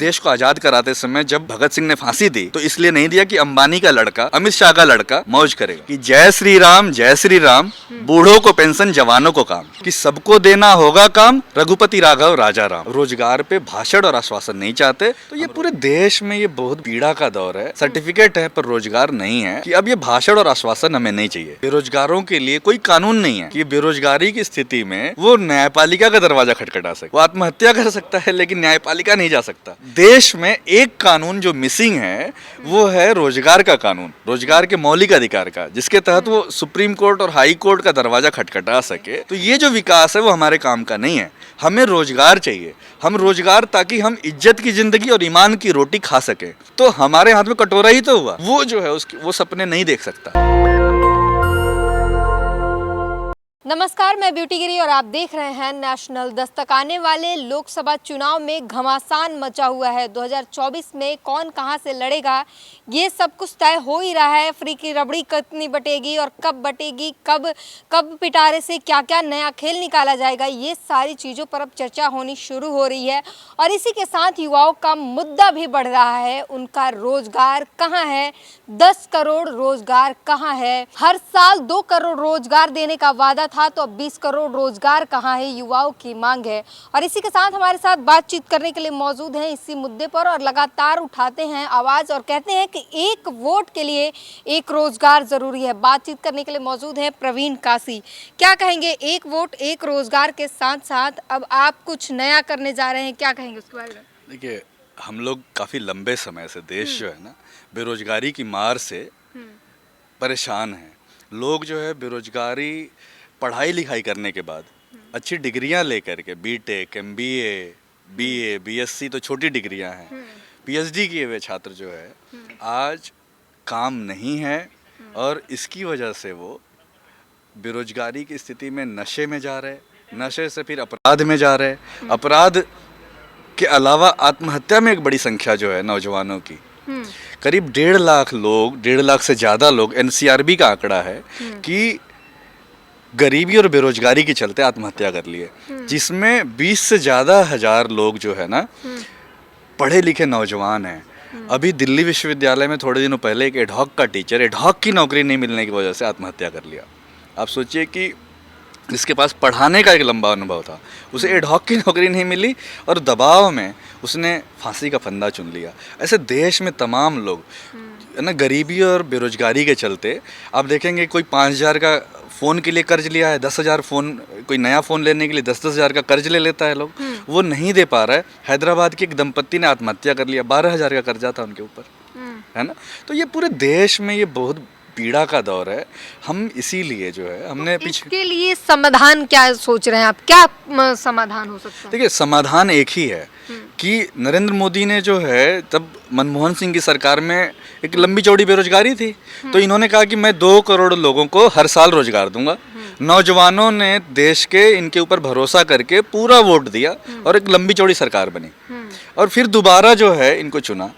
देश को आजाद कराते समय जब भगत सिंह ने फांसी दी तो इसलिए नहीं दिया कि अंबानी का लड़का, अमित शाह का लड़का मौज करेगा, कि जय श्री राम, बूढ़ों को पेंशन, जवानों को काम, कि सबको देना होगा काम, रघुपति राघव राजा राम। रोजगार पे भाषण और आश्वासन नहीं चाहते। तो ये पूरे देश में ये बहुत पीड़ा का दौर है। सर्टिफिकेट है पर रोजगार नहीं है, कि अब ये भाषण और आश्वासन हमें नहीं चाहिए। बेरोजगारों के लिए कोई कानून नहीं है कि बेरोजगारी की स्थिति में वो न्यायपालिका का दरवाजा खटखटा सके। वो आत्महत्या कर सकता है लेकिन न्यायपालिका नहीं जा सकता। देश में एक कानून जो मिसिंग है वो है रोजगार का कानून, रोजगार के मौलिक अधिकार का, जिसके तहत वो सुप्रीम कोर्ट और हाई कोर्ट का दरवाजा खटखटा सके। तो ये जो विकास है वो हमारे काम का नहीं है। हमें रोजगार चाहिए, हम रोजगार ताकि हम इज्जत की जिंदगी और ईमान की रोटी खा सके। तो हमारे हाथ में कटोरा ही तो हुआ, वो जो है उसके वो सपने नहीं देख सकता। नमस्कार, मैं ब्यूटी गिरी और आप देख रहे हैं नेशनल दस्तक। आने वाले लोकसभा चुनाव में घमासान मचा हुआ है। 2024 में कौन कहां से लड़ेगा ये सब कुछ तय हो ही रहा है। फ्री की रबड़ी कितनी बटेगी और कब बटेगी, कब पिटारे से क्या क्या नया खेल निकाला जाएगा, ये सारी चीज़ों पर अब चर्चा होनी शुरू हो रही है। और इसी के साथ युवाओं का मुद्दा भी बढ़ रहा है। उनका रोजगार कहाँ है, 10 करोड़ रोजगार कहाँ है। हर साल 2 करोड़ रोजगार देने का वादा था, तो अब 20 करोड़ रोजगार कहाँ है, युवाओं की मांग है। और इसी के साथ हमारे साथ बातचीत करने के लिए मौजूद हैं इसी मुद्दे पर और लगातार उठाते हैं आवाज और कहते हैं कि एक वोट के लिए एक रोजगार जरूरी है। बातचीत करने के लिए मौजूद हैं प्रवीण कासी। क्या कहेंगे, एक वोट एक रोजगार के साथ साथ अब आप कुछ नया करने जा रहे हैं, क्या कहेंगे उसके बारे में? देखिए, हम लोग काफी लंबे समय से देश जो है ना बेरोजगारी की मार से परेशान है। लोग जो है बेरोजगारी पढ़ाई लिखाई करने के बाद अच्छी डिग्रियां लेकर के बीटेक, एमबीए, बीए, बीएससी तो छोटी डिग्रियां हैं, पीएचडी किए हुए छात्र जो है आज काम नहीं है और इसकी वजह से वो बेरोजगारी की स्थिति में नशे में जा रहे, नशे से फिर अपराध में जा रहे। अपराध के अलावा आत्महत्या में एक बड़ी संख्या जो है नौजवानों की, करीब 1.5 लाख लोग, 1.5 लाख से ज़्यादा लोग, एनसीआरबी का आंकड़ा है कि गरीबी और बेरोजगारी के चलते आत्महत्या कर लिए, जिसमें 20 से ज़्यादा हजार लोग जो है ना पढ़े लिखे नौजवान हैं। अभी दिल्ली विश्वविद्यालय में थोड़े दिनों पहले एक एडहॉक का टीचर एडहॉक की नौकरी नहीं मिलने की वजह से आत्महत्या कर लिया। आप सोचिए कि जिसके पास पढ़ाने का एक लंबा अनुभव था, उसे एडहॉक की नौकरी नहीं मिली और दबाव में उसने फांसी का फंदा चुन लिया। ऐसे देश में तमाम लोग ना गरीबी और बेरोजगारी के चलते आप देखेंगे कोई 5,000 का फ़ोन के लिए कर्ज लिया है, 10,000 फ़ोन, कोई नया फ़ोन लेने के लिए 10-10 हज़ार का कर्ज ले लेता है लोग, वो नहीं दे पा रहा है। हैदराबाद की एक दंपत्ति ने आत्महत्या कर लिया, 12,000 का कर्जा था उनके ऊपर, है ना। तो ये पूरे देश में ये बहुत पीड़ा का दौर है। हम इसीलिए जो है हमने तो इसके लिए समाधान क्या सोच रहे हैं आप, क्या समाधान हो सकता है? देखिए, समाधान एक ही है कि नरेंद्र मोदी ने जो है तब मनमोहन सिंह की सरकार में एक लंबी चौड़ी बेरोजगारी थी, तो इन्होंने कहा कि मैं 2 करोड़ लोगों को हर साल रोजगार दूंगा। नौजवानों ने देश के इनके ऊपर भरोसा करके पूरा वोट दिया और एक लंबी चौड़ी सरकार बनी और फिर दोबारा जो है इनको चुना,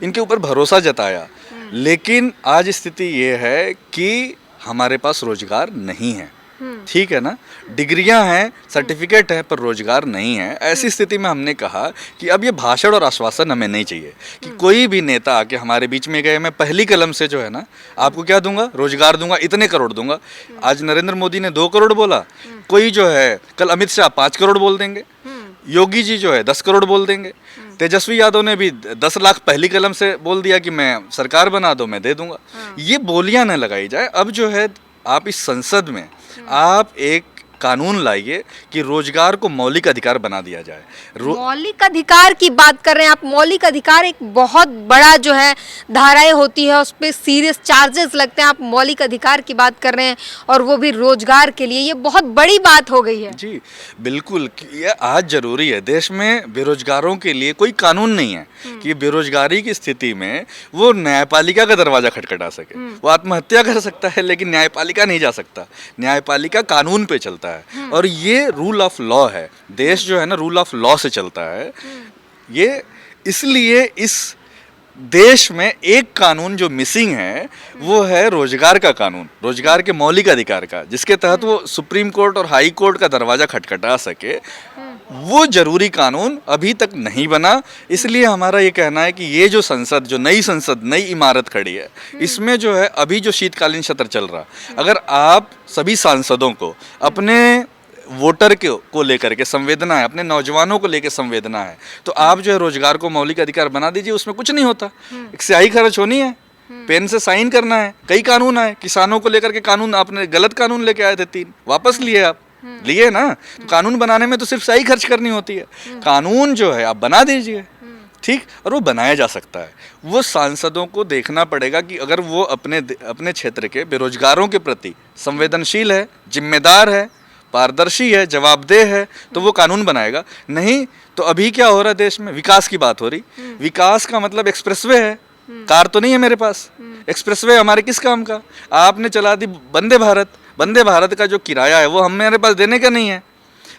इनके ऊपर भरोसा जताया। लेकिन आज स्थिति ये है कि हमारे पास रोजगार नहीं है, ठीक है ना। डिग्रियां हैं, सर्टिफिकेट है, पर रोजगार नहीं है। ऐसी स्थिति में हमने कहा कि अब ये भाषण और आश्वासन हमें नहीं चाहिए कि कोई भी नेता आके हमारे बीच में गए, मैं पहली कलम से जो है ना आपको क्या दूंगा, रोजगार दूंगा, इतने करोड़ दूंगा। आज नरेंद्र मोदी ने 2 करोड़ बोला, कोई जो है कल अमित शाह 5 करोड़ बोल देंगे, योगी जी जो है 10 करोड़ बोल देंगे, तेजस्वी यादव ने भी 10 लाख पहली कलम से बोल दिया कि मैं सरकार बना दो, मैं दे दूंगा। ये बोलियां न लगाई जाए। अब जो है आप इस संसद में आप एक कानून लाइए कि रोजगार को मौलिक अधिकार बना दिया जाए। मौलिक अधिकार की बात कर रहे हैं आप। मौलिक अधिकार एक बहुत बड़ा जो है धाराएं होती है, उस पर सीरियस चार्जेस लगते हैं। आप मौलिक अधिकार की बात कर रहे हैं और वो भी रोजगार के लिए, ये बहुत बड़ी बात हो गई है। जी बिल्कुल, ये आज जरूरी है। देश में बेरोजगारों के लिए कोई कानून नहीं है कि बेरोजगारी की स्थिति में वो न्यायपालिका का दरवाजा खटखटा सके। वो आत्महत्या कर सकता है लेकिन न्यायपालिका नहीं जा सकता। न्यायपालिका कानून पे चलता है और ये रूल ऑफ लॉ है। देश जो है ना रूल ऑफ लॉ से चलता है। ये इसलिए इस देश में एक कानून जो मिसिंग है वो है रोजगार का कानून, रोजगार के मौलिक अधिकार का, जिसके तहत वो सुप्रीम कोर्ट और हाई कोर्ट का दरवाजा खटखटा सके। वो जरूरी कानून अभी तक नहीं बना। इसलिए हमारा ये कहना है कि ये जो संसद, जो नई संसद, नई इमारत खड़ी है, इसमें जो है अभी जो शीतकालीन सत्र चल रहा, अगर आप सभी सांसदों को अपने वोटर को लेकर के संवेदना है, अपने नौजवानों को लेकर संवेदना है, तो आप जो है रोजगार को मौलिक अधिकार बना दीजिए। उसमें कुछ नहीं होता, एक स्याही खर्च होनी है, पेन से साइन करना है। कई कानून आए किसानों को लेकर के, कानून आपने गलत कानून लेके आए थे 3, वापस लिए आप, लिए ना। तो कानून बनाने में तो सिर्फ सही खर्च करनी होती है। कानून जो है आप बना दीजिए, ठीक, और वो बनाया जा सकता है। वो सांसदों को देखना पड़ेगा कि अगर वो अपने क्षेत्र के बेरोजगारों के प्रति संवेदनशील है, जिम्मेदार है, पारदर्शी है, जवाबदेह है, तो वो कानून बनाएगा। नहीं तो अभी क्या हो रहा है देश में, विकास की बात हो रही। विकास का मतलब एक्सप्रेसवे है, कार तो नहीं है मेरे पास। एक्सप्रेसवे हमारे किस काम का? आपने चला दी वंदे भारत। वंदे भारत का जो किराया है वो हमारे पास देने का नहीं है,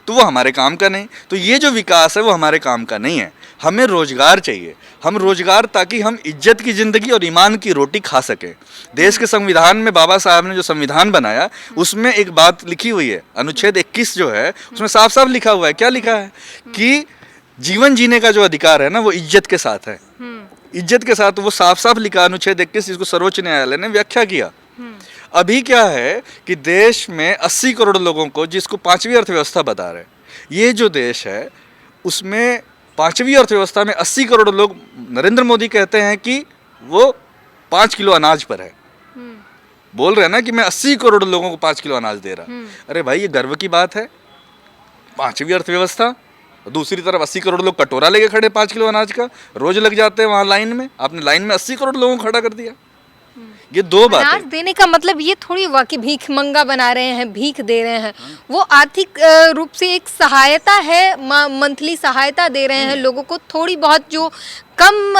तो वो हमारे काम का नहीं। तो ये जो विकास है वो हमारे काम का नहीं है। हमें रोजगार चाहिए, हम रोजगार, ताकि हम इज्जत की ज़िंदगी और ईमान की रोटी खा सकें। देश के संविधान में बाबा साहब ने जो संविधान बनाया, उसमें एक बात लिखी हुई है, अनुच्छेद 21 जो है, उसमें साफ साफ लिखा हुआ है। क्या लिखा है? कि जीवन जीने का जो अधिकार है ना, वो इज्जत के साथ है। इज्जत के साथ, वो साफ साफ लिखा, अनुच्छेद 21, जिसको सर्वोच्च न्यायालय ने व्याख्या किया। अभी क्या है कि देश में 80 करोड़ लोगों को, जिसको 5वीं अर्थव्यवस्था बता रहे, ये जो देश है उसमें 5वीं अर्थव्यवस्था में 80 करोड़ लोग, नरेंद्र मोदी कहते हैं कि वो 5 किलो अनाज पर है। बोल रहे हैं ना कि मैं 80 करोड़ लोगों को 5 किलो अनाज दे रहा। अरे भाई, ये गर्व की बात है। 5वीं अर्थव्यवस्था, दूसरी तरफ 80 करोड़ लोग कटोरा लेके खड़े 5 किलो अनाज का, रोज लग जाते हैं वहाँ लाइन में। आपने लाइन में 80 करोड़ लोगों को खड़ा कर दिया। ये दो बातें। अनाज देने का मतलब ये थोड़ी हुआ कि भीख मंगा बना रहे हैं, भीख दे रहे हैं। वो आर्थिक रूप से एक सहायता है, मंथली सहायता दे रहे हैं लोगों को, थोड़ी बहुत जो कम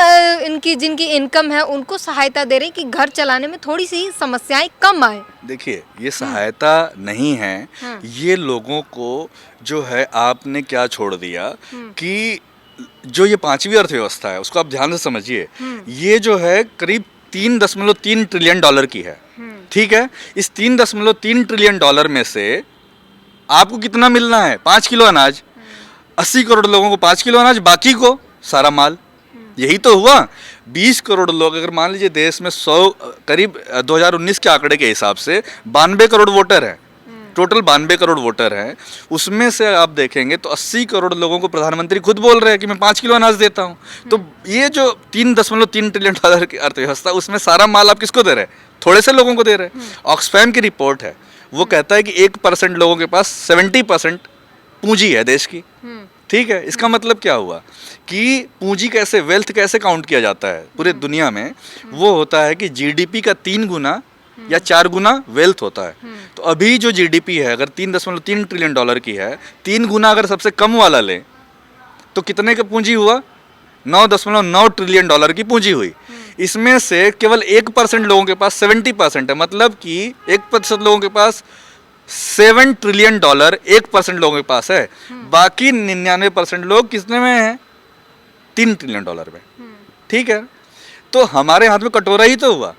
जिनकी इनकम है उनको सहायता दे रहे हैं कि घर चलाने में थोड़ी सी समस्याएं कम आए। देखिए, ये सहायता नहीं है, ये लोगों को जो है आपने क्या छोड़ दिया कि जो ये 5वीं अर्थव्यवस्था है उसको आप ध्यान से समझिए। ये जो है करीब 3.3 ट्रिलियन डॉलर की है, ठीक है। इस 3.3 ट्रिलियन डॉलर में से आपको कितना मिलना है? 5 किलो अनाज। 80 करोड़ लोगों को 5 किलो अनाज, बाकी को सारा माल। यही तो हुआ। 20 करोड़ लोग, अगर मान लीजिए देश में 100 करीब 2019 के आंकड़े के हिसाब से 92 करोड़ वोटर हैं, टोटल 92 करोड़ वोटर हैं। उसमें से आप देखेंगे तो 80 करोड़ लोगों को प्रधानमंत्री खुद बोल रहे हैं कि मैं 5 किलो अनाज देता हूं। तो ये जो 3.3 ट्रिलियन डॉलर की अर्थव्यवस्था, उसमें सारा माल आप किसको दे रहे हैं? थोड़े से लोगों को दे रहे हैं। ऑक्सफैम की रिपोर्ट है, वो कहता है कि 1% लोगों के पास 70% पूंजी है देश की, ठीक है। इसका मतलब क्या हुआ कि पूंजी कैसे, वेल्थ कैसे काउंट किया जाता है पूरे दुनिया में? वो होता है कि जीडीपी का 3 गुना या 4 गुना वेल्थ होता है। तो अभी जो जीडीपी है, अगर 3.3 ट्रिलियन डॉलर की है, 3 गुना अगर सबसे कम वाला लें तो कितने का पूंजी हुआ? 9.9 ट्रिलियन डॉलर की पूंजी हुई। इसमें से केवल 1% लोगों के पास 70% है, मतलब कि 1% लोगों के पास 7 ट्रिलियन डॉलर 1% लोगों के पास है। बाकी 99% लोग कितने में हैं? 3 ट्रिलियन डॉलर में, ठीक है। तो हमारे हाथ में कटोरा ही तो हुआ।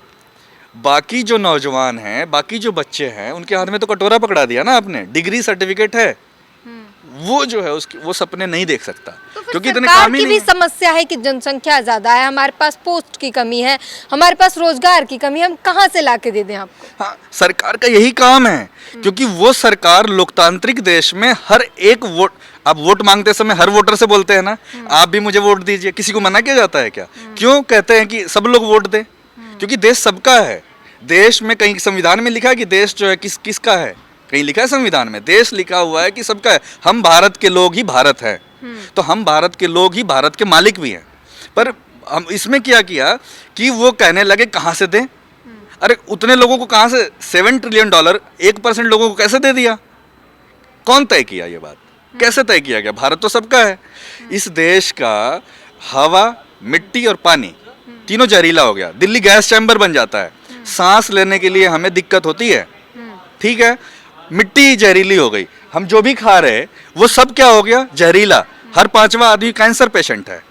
बाकी जो नौजवान हैं, बाकी जो बच्चे हैं, उनके हाथ में तो कटोरा पकड़ा दिया ना आपने। डिग्री सर्टिफिकेट है, वो जो है उसकी वो सपने नहीं देख सकता, तो क्योंकि इतने सरकार काम ही की नहीं भी समस्या है कि जनसंख्या ज्यादा है, हमारे पास पोस्ट की कमी है, हमारे पास रोजगार की कमी है, हम कहाँ से ला के दे दें आपको? हाँ, सरकार का यही काम है, क्योंकि वो सरकार लोकतांत्रिक देश में हर एक वोट, आप वोट मांगते समय हर वोटर से बोलते हैं ना, आप भी मुझे वोट दीजिए। किसी को मना किया जाता है क्या? क्यों कहते हैं कि सब लोग वोट दें? क्योंकि देश सबका है। देश में कहीं संविधान में लिखा है कि देश जो है किसका है? कहीं लिखा है संविधान में? देश लिखा हुआ है कि सबका है। हम भारत के लोग ही भारत है, तो हम भारत के लोग ही भारत के मालिक भी हैं। पर हम इसमें क्या किया कि वो कहने लगे कहाँ से दें? अरे उतने लोगों को कहाँ से? 7 ट्रिलियन डॉलर 1% लोगों को कैसे दे दिया? कौन तय किया ये बात? कैसे तय किया गया? भारत तो सबका है। इस देश का हवा, मिट्टी और पानी तीनों जहरीला हो गया। दिल्ली गैस चैम्बर बन जाता है, सांस लेने के लिए हमें दिक्कत होती है, ठीक है। मिट्टी जहरीली हो गई, हम जो भी खा रहे हैं वो सब क्या हो गया? जहरीला। हर 5वां आदमी कैंसर पेशेंट है,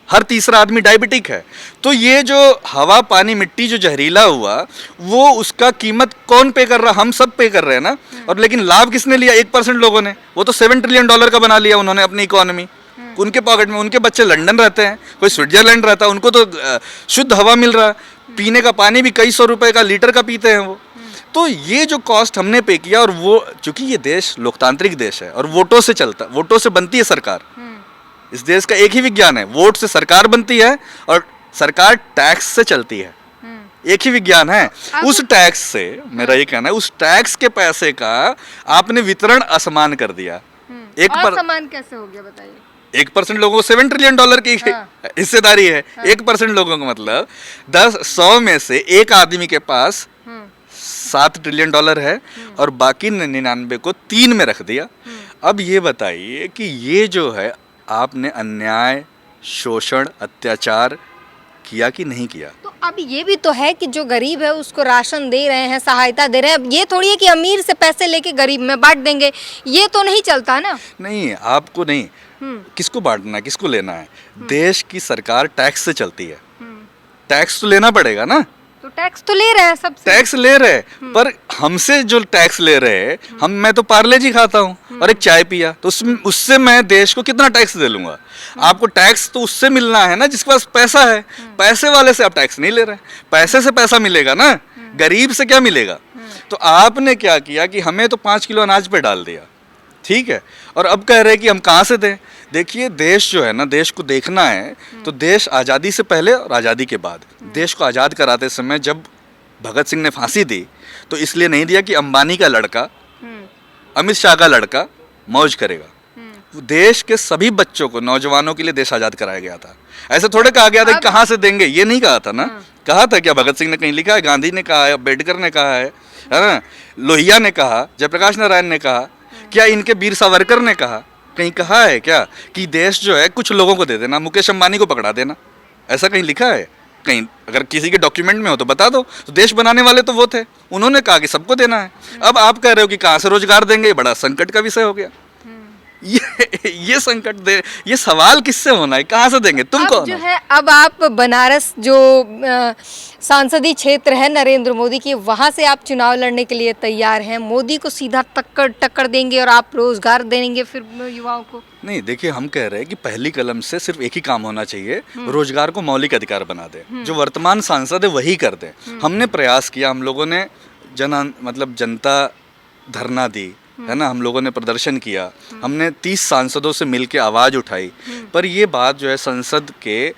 हर तीसरा आदमी डायबिटिक है। तो ये जो हवा पानी मिट्टी जो जहरीला हुआ, वो उसका कीमत कौन पे कर रहा? हम सब पे कर रहे हैं ना। और लेकिन लाभ किसने लिया? 1% लोगों ने। वो तो $7 ट्रिलियन का बना लिया उन्होंने अपनी इकोनॉमी, उनके पॉकेट में। उनके बच्चे लंदन रहते हैं, कोई स्विट्जरलैंड रहता है, उनको तो शुद्ध हवा मिल रहा है, पीने का पानी भी कई ₹100 का लीटर का पीते हैं वो। तो ये जो कॉस्ट हमने पे किया, और वो चूंकि ये देश लोकतांत्रिक देश है और वोटों से चलता, वोटों से बनती है सरकार। इस देश का एक ही विज्ञान है, वोट से सरकार बनती है और सरकार टैक्स से चलती है। एक ही विज्ञान है। उस टैक्स से, मेरा ये कहना है, उस टैक्स के पैसे का आपने वितरण असमान कर दिया। असमान कैसे हो गया बताइए? 1% लोगों को $7 ट्रिलियन की हिस्सेदारी है। 1% लोगों को मतलब 100 में से एक आदमी के पास $7 ट्रिलियन है और बाकी 99 को 3 में रख दिया। अब ये बताइए कि ये जो है, आपने अन्याय, शोषण, अत्याचार किया कि नहीं किया? तो अब ये भी तो है कि जो गरीब है उसको राशन दे रहे हैं, सहायता दे रहे हैं। अब ये थोड़ी है कि अमीर से पैसे लेके गरीब में बांट देंगे, ये तो नहीं चलता ना। नहीं, आपको नहीं, किसको बांटना है, किसको लेना है? देश की सरकार टैक्स से चलती है, टैक्स तो लेना पड़ेगा ना। तो टैक्स तो ले रहे हैं, सबसे टैक्स ले रहे हैं, पर हमसे जो टैक्स ले रहे हैं, मैं तो पार्ले जी खाता हूँ और एक चाय पिया, तो उससे मैं देश को कितना टैक्स दे लूंगा? आपको टैक्स तो उससे मिलना है ना जिसके पास पैसा है। पैसे वाले से आप टैक्स नहीं ले रहे, पैसे से पैसा मिलेगा ना, गरीब से क्या मिलेगा? तो आपने क्या किया कि हमें तो 5 किलो अनाज पे डाल दिया, ठीक है, और अब कह रहे हैं कि हम कहाँ से दें? देखिए, देश जो है ना, देश को देखना है तो देश आज़ादी से पहले और आज़ादी के बाद। देश को आज़ाद कराते समय जब भगत सिंह ने फांसी दी, तो इसलिए नहीं दिया कि अंबानी का लड़का, अमित शाह का लड़का मौज करेगा। देश के सभी बच्चों को, नौजवानों के लिए देश आज़ाद कराया गया था। ऐसे थोड़े कहा गया था कि कहाँ से देंगे, ये नहीं कहा था ना। कहा था क्या? भगत सिंह ने कहीं लिखा है? गांधी ने कहा है, अम्बेडकर ने कहा है ना, लोहिया ने कहा, जयप्रकाश नारायण ने कहा, क्या इनके वीर सावरकर ने कहा? कहीं कहा है क्या कि देश जो है कुछ लोगों को दे देना, मुकेश अंबानी को पकड़ा देना? ऐसा कहीं लिखा है? कहीं अगर किसी के डॉक्यूमेंट में हो तो बता दो। तो देश बनाने वाले तो वो थे, उन्होंने कहा कि सबको देना है। अब आप कह रहे हो कि कहाँ से रोजगार देंगे? ये बड़ा संकट का विषय हो गया। ये संकट दे, ये सवाल किससे होना है? कहाँ से देंगे? तुम कौन जो है? अब आप बनारस जो सांसदीय क्षेत्र है नरेंद्र मोदी की, वहां से आप चुनाव लड़ने के लिए तैयार हैं। मोदी को सीधा टक्कर देंगे और आप रोजगार देंगे फिर युवाओं को? नहीं, देखिए, हम कह रहे हैं कि पहली कलम से सिर्फ एक ही काम होना चाहिए, रोजगार को मौलिक अधिकार बना दे। जो वर्तमान सांसद है वही कर दे। हमने प्रयास किया, हम लोगों ने जनता धरना दी है ना, हम लोगों ने प्रदर्शन किया, हमने 30 सांसदों से मिलकर आवाज़ उठाई, पर ये बात जो है संसद के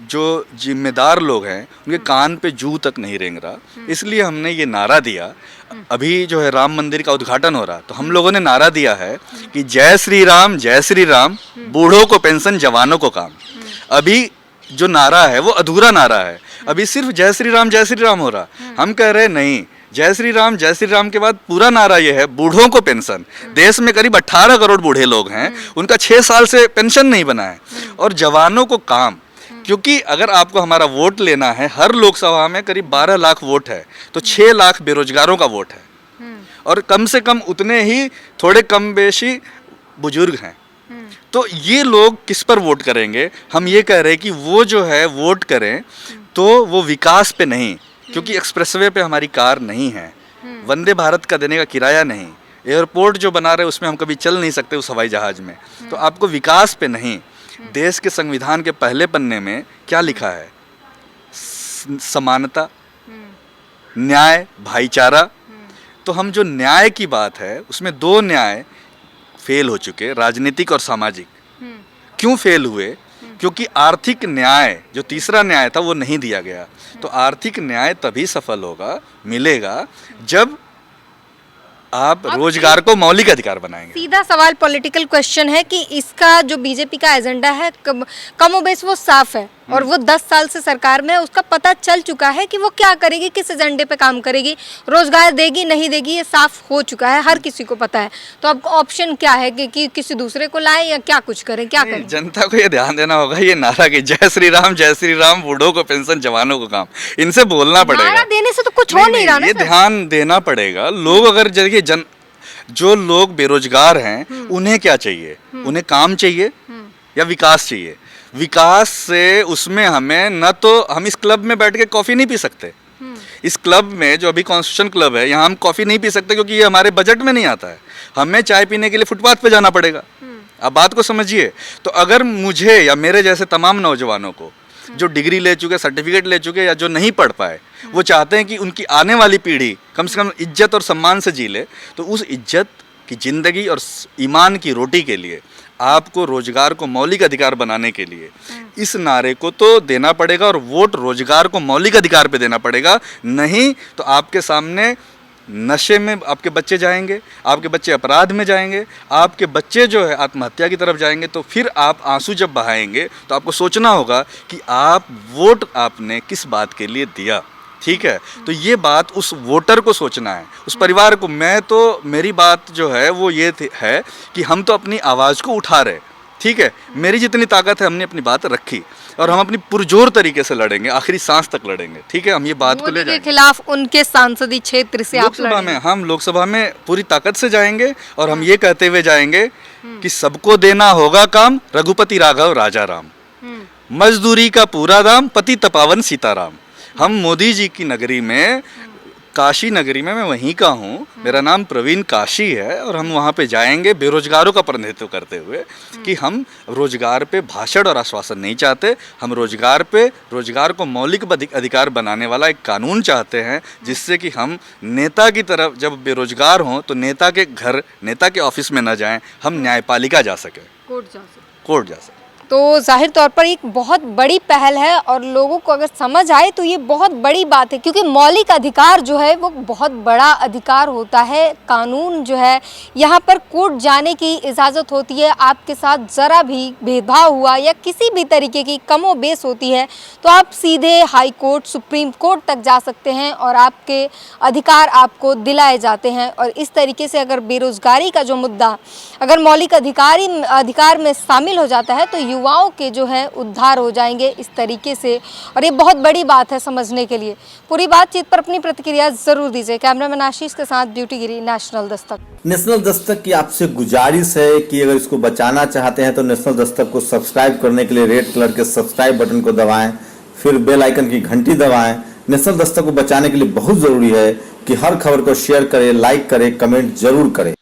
जो जिम्मेदार लोग हैं उनके कान पे जू तक नहीं रेंग रहा। इसलिए हमने ये नारा दिया। अभी जो है राम मंदिर का उद्घाटन हो रहा, तो हम लोगों ने नारा दिया है कि जय श्री राम, बूढ़ों को पेंशन, जवानों को काम। अभी जो नारा है वो अधूरा नारा है, अभी सिर्फ जय श्री राम हो रहा। हम कह रहे नहीं, जय श्री राम के बाद पूरा नारा ये है, बूढ़ों को पेंशन। देश में करीब 18 करोड़ बूढ़े लोग हैं, उनका 6 साल से पेंशन नहीं बना है। और जवानों को काम, क्योंकि अगर आपको हमारा वोट लेना है, हर लोकसभा में करीब 12 लाख वोट है, तो 6 लाख बेरोजगारों का वोट है और कम से कम उतने ही थोड़े कम बेशी बुजुर्ग हैं। तो ये लोग किस पर वोट करेंगे? हम ये कह रहे हैं कि वो जो है वोट करें तो वो विकास पे नहीं, क्योंकि एक्सप्रेसवे पे हमारी कार नहीं है, वंदे भारत का देने का किराया नहीं, एयरपोर्ट जो बना रहे उसमें हम कभी चल नहीं सकते उस हवाई जहाज में। तो आपको विकास पे नहीं, देश के संविधान के पहले पन्ने में क्या लिखा है? समानता, न्याय, भाईचारा। तो हम जो न्याय की बात है उसमें 2 न्याय फेल हो चुके, राजनीतिक और सामाजिक। क्यों फेल हुए? क्योंकि आर्थिक न्याय जो तीसरा न्याय था वो नहीं दिया गया। तो आर्थिक न्याय तभी सफल होगा, मिलेगा, जब आप रोजगार को मौलिक अधिकार बनाएंगे। सीधा सवाल, पॉलिटिकल क्वेश्चन है कि इसका जो बीजेपी का एजेंडा है कमोबेश वो साफ है और वो 10 साल से सरकार में है, उसका पता चल चुका है कि वो क्या करेगी, किस एजेंडे पे काम करेगी, रोजगार देगी नहीं देगी, ये साफ हो चुका है, हर किसी को पता है। तो अब ऑप्शन क्या है कि किसी दूसरे को लाएं या क्या कुछ करें, क्या करें? जनता को ये ध्यान देना होगा, ये नारा कि जय श्री राम, बूढ़ों को पेंशन, जवानों को काम, इनसे बोलना पड़ेगा। नारा देने से तो कुछ हो नहीं रहा ना, ये ध्यान देना पड़ेगा। लोग अगर जो लोग बेरोजगार हैं उन्हें क्या चाहिए? उन्हें काम चाहिए या विकास चाहिए? विकास से उसमें हमें न तो हम इस क्लब में बैठ के कॉफ़ी नहीं पी सकते, इस क्लब में जो अभी कॉन्स्टिट्यूशन क्लब है यहाँ हम कॉफ़ी नहीं पी सकते क्योंकि ये हमारे बजट में नहीं आता है। हमें चाय पीने के लिए फुटपाथ पे जाना पड़ेगा। आप बात को समझिए। तो अगर मुझे या मेरे जैसे तमाम नौजवानों को जो डिग्री ले चुके, सर्टिफिकेट ले चुके या जो नहीं पढ़ पाए, वो चाहते हैं कि उनकी आने वाली पीढ़ी कम से कम इज्जत और सम्मान से जी ले, तो उस इज्जत की ज़िंदगी और ईमान की रोटी के लिए आपको रोजगार को मौलिक अधिकार बनाने के लिए इस नारे को तो देना पड़ेगा और वोट रोजगार को मौलिक अधिकार पे देना पड़ेगा। नहीं तो आपके सामने नशे में आपके बच्चे जाएंगे, आपके बच्चे अपराध में जाएंगे, आपके बच्चे जो है आत्महत्या की तरफ जाएंगे। तो फिर आप आंसू जब बहाएंगे तो आपको सोचना होगा कि आप वोट आपने किस बात के लिए दिया। ठीक है, तो ये बात उस वोटर को सोचना है, उस परिवार को। मैं तो मेरी बात जो है वो ये है कि हम तो अपनी आवाज़ को उठा रहे, ठीक है, मेरी जितनी ताकत है हमने अपनी बात रखी और हम अपनी पुरजोर तरीके से लड़ेंगे, आखिरी सांस तक लड़ेंगे। ठीक है, हम ये बात को ले जाएंगे। के खिलाफ उनके सांसदीय क्षेत्र से आप लोकसभा में, हम लोकसभा में पूरी ताकत से जाएंगे और हम ये कहते हुए जाएंगे कि सबको देना होगा काम, रघुपति राघव राजा राम, मजदूरी का पूरा दाम, पति तपावन सीताराम। हम मोदी जी की नगरी में, काशी नगरी में, मैं वहीं का हूँ, मेरा नाम प्रवीण काशी है और हम वहाँ पे जाएंगे बेरोजगारों का प्रतिनिधित्व करते हुए कि हम रोजगार पे भाषण और आश्वासन नहीं चाहते। हम रोजगार को मौलिक अधिकार बनाने वाला एक कानून चाहते हैं जिससे कि हम नेता की तरफ जब बेरोजगार हों तो नेता के घर, नेता के ऑफिस में न जाएं, हम न्यायपालिका जा सकें, कोर्ट जा सकें। तो जाहिर तौर पर एक बहुत बड़ी पहल है और लोगों को अगर समझ आए तो ये बहुत बड़ी बात है, क्योंकि मौलिक अधिकार जो है वो बहुत बड़ा अधिकार होता है। कानून जो है यहाँ पर कोर्ट जाने की इजाज़त होती है। आपके साथ ज़रा भी भेदभाव हुआ या किसी भी तरीके की कमो बेस होती है तो आप सीधे हाई कोर्ट, सुप्रीम कोर्ट तक जा सकते हैं और आपके अधिकार आपको दिलाए जाते हैं। और इस तरीके से अगर बेरोज़गारी का जो मुद्दा अगर मौलिक अधिकार में शामिल हो जाता है तो युवाओं के जो है उद्धार हो जाएंगे इस तरीके से। और ये बहुत बड़ी बात है समझने के लिए। पूरी बातचीत पर अपनी प्रतिक्रिया जरूर दीजिए। कैमरामैन आशीष के साथ ब्यूटी गिरी, नेशनल दस्तक। नेशनल दस्तक की आपसे गुजारिश है कि अगर इसको बचाना चाहते हैं तो नेशनल दस्तक को सब्सक्राइब करने के लिए रेड कलर के सब्सक्राइब बटन को दबाएं, फिर बेल आइकन की घंटी दबाएं। नेशनल दस्तक को बचाने के लिए बहुत जरूरी है कि हर खबर को शेयर करें, लाइक करें, कमेंट जरूर करें।